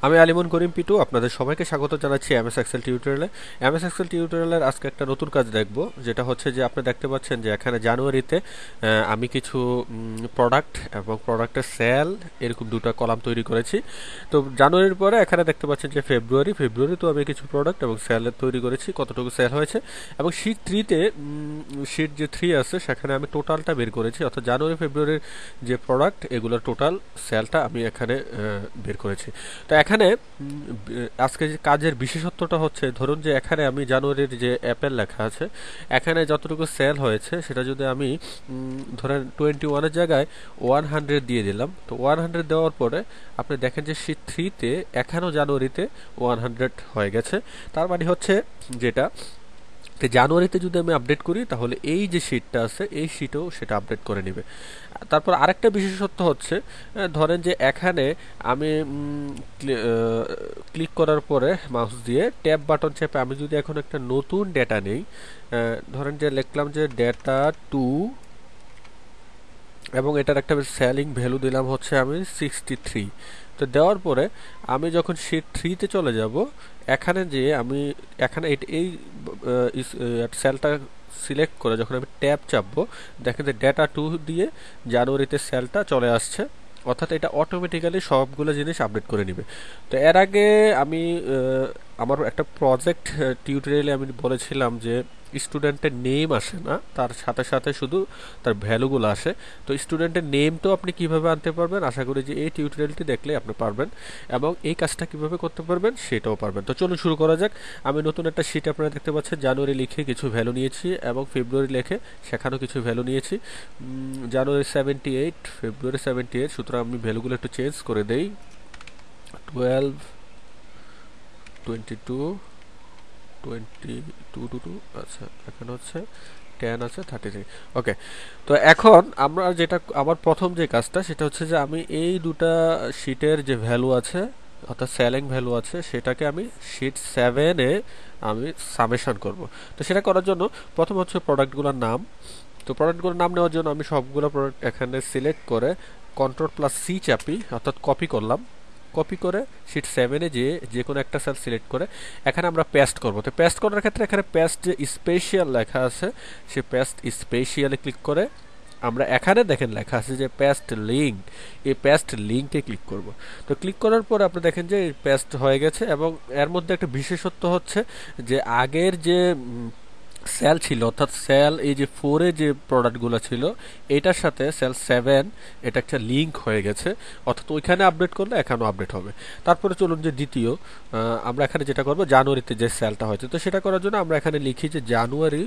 আমি আলিমুন করিম পিটু আপনাদের সবাইকে স্বাগত জানাচ্ছি এমএস এক্সেল টিউটোরিয়ালে। এমএস এক্সেল টিউটোরিয়ালের আজকে একটা নতুন কাজ দেখব, যেটা হচ্ছে যে আপনি দেখতে পাচ্ছেন যে এখানে জানুয়ারিতে আমি কিছু প্রোডাক্ট এবং প্রোডাক্টের সেল এরকম দুটো কলাম তৈরি করেছি। তো জানুয়ারির পরে এখানে দেখতে পাচ্ছেন যে ফেব্রুয়ারি তো আমি কিছু প্রোডাক্ট এবং সেল তৈরি করেছি, কতটুকু সেল হয়েছে। এবং শীট থ্রিতে শীট যে থ্রি আছে সেখানে আমি টোটালটা বের করেছি, অর্থাৎ জানুয়ারি ফেব্রুয়ারির যে প্রোডাক্ট এগুলোর টোটাল সেলটা আমি এখানে বের করেছি। তো এখানে আজকে যে কাজের বিশেষত্বটা হচ্ছে, ধরুন যে এখানে আমি জানুয়ারির যে অ্যাপেল লেখা আছে এখানে যতটুকু সেল হয়েছে সেটা যদি আমি ধরেন 21-এর জায়গায় 100 দিয়ে দিলাম, তো 100 দেওয়ার পরে আপনি দেখেন যে শীট থ্রিতে এখানেও জানুয়ারিতে 100 হয়ে গেছে। তার মানে হচ্ছে যেটা জানুয়ারিতে যদি আমি আপডেট করি তাহলে এই যে শীটটা আছে এই শীটও সেটা আপডেট করে নেবে। তারপর আরেকটা বিশেষত্ব হচ্ছে, ধরেন যে এখানে আমি ক্লিক করার পরে মাউস দিয়ে ট্যাব বাটন চেপে আমি যদি এখন একটা নতুন ডেটা নেই, ধরেন যে লিখলাম যে ডেটা টু এবং এটার একটা সেলিং ভ্যালু দিলাম হচ্ছে আমি 63। তো দেওয়ার পরে আমি যখন শীট থ্রিতে চলে যাব এখানে যে আমি এখানে এই সেলটা সিলেক্ট করে যখন আমি ট্যাব চাপবো দেখেন যে ডেটা টু দিয়ে জানুয়ারিতে সেলটা চলে আসছে, অর্থাৎ এটা অটোমেটিক্যালি সবগুলো জিনিস আপডেট করে নেবে। তো এর আগে আমি আমার একটা প্রজেক্ট টিউটোরিয়ালে আমি বলেছিলাম যে স্টুডেন্টের নেম আসে না, তার সাথে সাথে শুধু তার ভ্যালুগুলো আসে। তো স্টুডেন্টের নেমটাও আপনি কিভাবে আনতে পারবেন, আশা করি যে এই টিউটোরিয়ালটি দেখলে আপনি পারবেন এবং এই কাজটা কিভাবে করতে পারবেন সেটাও পারবেন। তো চলুন শুরু করা যাক। আমি নতুন একটা শীট আপনারা দেখতে পাচ্ছেন, জানুয়ারি লিখে কিছু ভ্যালু নিয়েছি এবং ফেব্রুয়ারি লিখে সেখানেও কিছু ভ্যালু নিয়েছি। জানুয়ারি 78, ফেব্রুয়ারি 78, সুতরাং আমি ভ্যালুগুলো একটু চেঞ্জ করে দেই। 12, 22, 22, আচ্ছা এখানে হচ্ছে 10 আছে 33। ওকে, তো এখন আমরা যেটা আমার প্রথম যে কাজটা সেটা হচ্ছে যে আমি এই দুটা শীটের যে ভ্যালু আছে অর্থাৎ সেলিং ভ্যালু আছে সেটাকে আমি শীট 7-এ আমি সামেশন করব। তো সেটা করার জন্য প্রথম হচ্ছে প্রোডাক্টগুলোর নাম। তো প্রোডাক্টগুলোর নাম নেওয়ার জন্য আমি সবগুলো প্রোডাক্ট এখানে সিলেক্ট করে কন্ট্রোল+C চাপি, অর্থাৎ কপি করলাম। কপি করে শীট 7-এ যে কোনো একটা সেল সিলেক্ট করে এখানে আমরা পেস্ট করব। তো পেস্ট করার ক্ষেত্রে এখানে পেস্ট যে স্পেশাল লেখা আছে সে পেস্ট স্পেশালে ক্লিক করে আমরা এখানে দেখেন লেখা আছে যে পেস্ট লিঙ্ক, এই পেস্ট লিঙ্কে ক্লিক করব। তো ক্লিক করার পর আপনি দেখেন যে পেস্ট হয়ে গেছে এবং এর মধ্যে একটা বিশেষত্ব হচ্ছে যে আগের যে সেল ছিল, অর্থাৎ সেল এই যে 4-এ যে প্রোডাক্টগুলো ছিল এটার সাথে সেল 7 এটা একটা লিঙ্ক হয়ে গেছে, অর্থাৎ ওইখানে আপডেট করলে এখানেও আপডেট হবে। তারপরে চলুন যে দ্বিতীয় আমরা এখানে যেটা করব জানুয়ারিতে যে সেলটা হয়েছে, তো সেটা করার জন্য আমরা এখানে লিখি যে জানুয়ারি।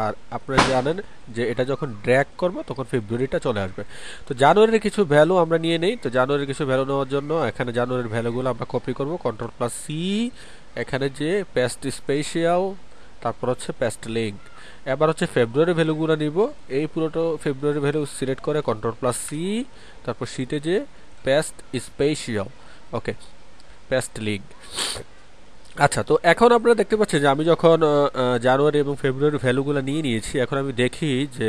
আর আপনারা জানেন যে এটা যখন ড্র্যাগ করব তখন ফেব্রুয়ারিটা চলে আসবে। তো জানুয়ারির কিছু ভ্যালু আমরা নিয়ে নেই। তো জানুয়ারির কিছু ভ্যালু নেওয়ার জন্য এখানে জানুয়ারির ভ্যালুগুলো আমরা কপি করব, কন্ট্রোল+C, এখানে যে পেস্ট স্পেশাল, তারপর হচ্ছে পেস্ট লিঙ্ক। এবার হচ্ছে ফেব্রুয়ারি ভ্যালুগুলো নিব, এই পুরোটা ফেব্রুয়ারি ভ্যালু সিলেক্ট করে কন্ট্রোল+C, তারপর শীটে যে পেস্ট স্পেশাল, ওকে পেস্ট লিঙ্ক। আচ্ছা, তো এখন আপনারা দেখতে পাচ্ছেন যে আমি যখন জানুয়ারি এবং ফেব্রুয়ারি ভ্যালুগুলো নিয়ে নিয়েছি, এখন আমি দেখি যে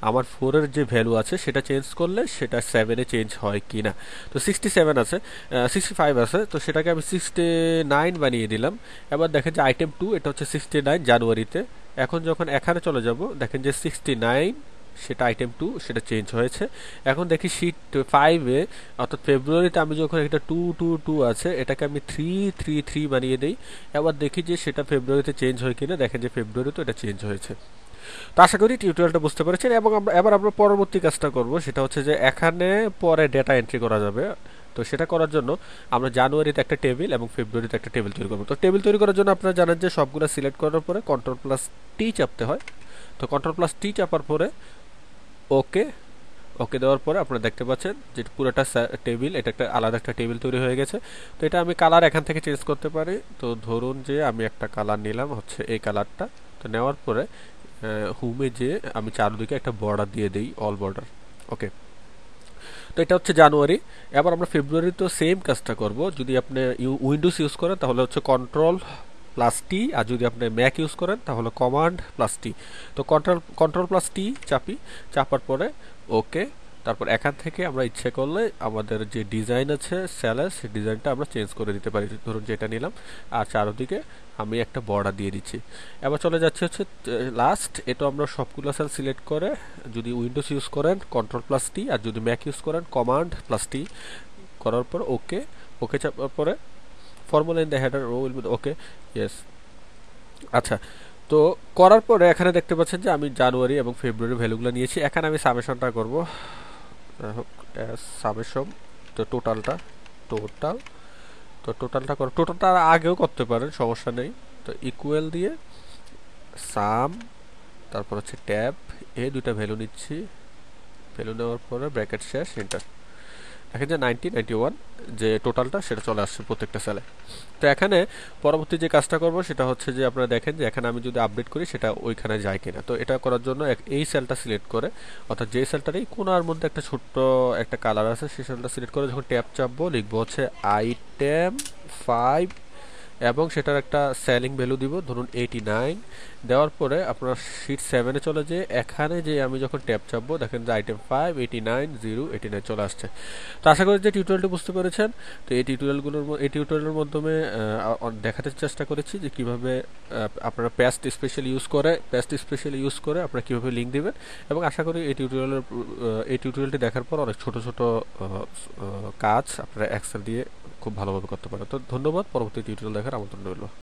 আমার 4-এর যে ভ্যালু আছে সেটা চেঞ্জ করলে সেটা 7-এ চেঞ্জ হয় কি না। তো 67 আছে, 65 আছে, তো সেটাকে আমি 69 বানিয়ে দিলাম। এবার দেখেন যে আইটেম 2 এটা হচ্ছে 69 জানুয়ারিতে। এখন যখন এখানে চলে যাব দেখেন যে 69 সেটা আইটেম 2 সেটা চেঞ্জ হয়েছে। এখন দেখি শীট 5-এ অর্থাৎ ফেব্রুয়ারিতে আমি যখন এটা 222 আছে এটাকে আমি 333 বানিয়ে দেই। এবার দেখি যে সেটা ফেব্রুয়ারিতে চেঞ্জ হয় কিনা, দেখেন যে ফেব্রুয়ারিতে এটা চেঞ্জ হয়েছে। তো আশা করি টিউটোরিয়ালটা বুঝতে পেরেছেন এবং আমরা পরবর্তী কাজটা করব, সেটা হচ্ছে যে এখানে পরে ডেটা এন্ট্রি করা যাবে। তো সেটা করার জন্য আমরা জানুয়ারিতে একটা টেবিল এবং ফেব্রুয়ারিতে একটা টেবিল তৈরি করব। তো টেবিল তৈরি করার জন্য আপনারা জানেন যে সবগুলো সিলেক্ট করার পরে কন্ট্রোল+T চাপতে হয়। তো কন্ট্রোল+T চাপার পরে ওকে, ওকে দেওয়ার পরে আপনারা দেখতে পাচ্ছেন যে পুরোটা টেবিল, এটা একটা আলাদা একটা টেবিল তৈরি হয়ে গেছে। তো এটা আমি কালার এখান থেকে চেঞ্জ করতে পারি। তো ধরুন যে আমি একটা কালার নিলাম হচ্ছে এই কালারটা। তো নেওয়ার পরে হোমে যে আমি চারদিকে একটা বর্ডার দিয়ে দিই, অল বর্ডার, ওকে। তো এটা হচ্ছে জানুয়ারি। এবার আমরা ফেব্রুয়ারিতেও সেম কাজটা করব। যদি আপনি উইন্ডোজ ইউজ করেন তাহলে হচ্ছে কন্ট্রোল+T, আর যদি আপনি ম্যাক ইউজ করেন তাহলে কমান্ড+T। তো কন্ট্রোল+T চাপি, চাপার পরে ওকে, তারপর এখান থেকে আমরা ইচ্ছে করলে আমাদের যে ডিজাইন আছে সেলের সেই ডিজাইনটা আমরা চেঞ্জ করে দিতে পারি, ধরুন যেটা নিলাম, আর চারদিকে আমি একটা বর্ডার দিয়ে দিচ্ছি। এবার চলে যাচ্ছে হচ্ছে লাস্ট, এটা আমরা সবগুলো সেল সিলেক্ট করে, যদি উইন্ডোজ ইউজ করেন Ctrl+T, আর যদি ম্যাক ইউজ করেন Command+T করার পর ওকে, ওকে চাপার পরে formula in the header row will be okay, yes. আচ্ছা, তো করার পরে এখানে দেখতে পাচ্ছেন যে আমি জানুয়ারি এবং ফেব্রুয়ারি ভ্যালুগুলো নিয়েছি। এখানে আমি সামেশনটা করব, সামেশন, তো টোটালটা, টোটাল, তো টোটালটা আগেও করতে পারেন, সমস্যা নেই। তো ইকুয়াল দিয়ে সাম, তারপর হচ্ছে ট্যাব, এই দুইটা ভ্যালু নিচ্ছি, ভ্যালু নেওয়ার পরে ব্র্যাকেট শেষ, এন্টার। দেখেন যে 91 যে টোটালটা সেটা চলে আসছে প্রত্যেকটা সেলে। তো এখানে পরবর্তী যে কাজটা করব সেটা হচ্ছে যে আপনারা দেখেন যে এখানে আমি যদি আপডেট করি সেটা ওইখানে যায় কিনা। তো এটা করার জন্য এই সেলটা সিলেক্ট করে, অর্থাৎ যে সেলটার এই কোণার মধ্যে একটা ছোট্ট একটা কালার আছে সেই সেলটা সিলেক্ট করে যখন ট্যাব চাপবো লিখবো হচ্ছে আইটেম 5 এবং সেটার একটা সেলিং ভ্যালু দিব ধরুন 89। দেওয়ার পরে আপনার শিট 7-এ চলে যেয়ে এখানে যে আমি যখন ট্যাব চাপবো দেখেন যে আইটেম 5 89 089 চলে আসছে। তো আশা করি যে টিউটোরিয়ালটি বুঝতে পেরেছেন। তো এই টিউটোরিয়ালের মাধ্যমে দেখাতে চেষ্টা করেছি যে কিভাবে আপনারা পেস্ট স্পেশাল ইউজ করে আপনারা কিভাবে লিংক দিবেন, এবং আশা করি এই টিউটোরিয়ালটি দেখার পর অনেক ছোট ছোট কাজ আপনারা এক্সেল দিয়ে খুব ভালোভাবে করতে পারেন। তো ধন্যবাদ, পরবর্তী টিউটোরিয়াল দেখার আমন্ত্রণ রইল।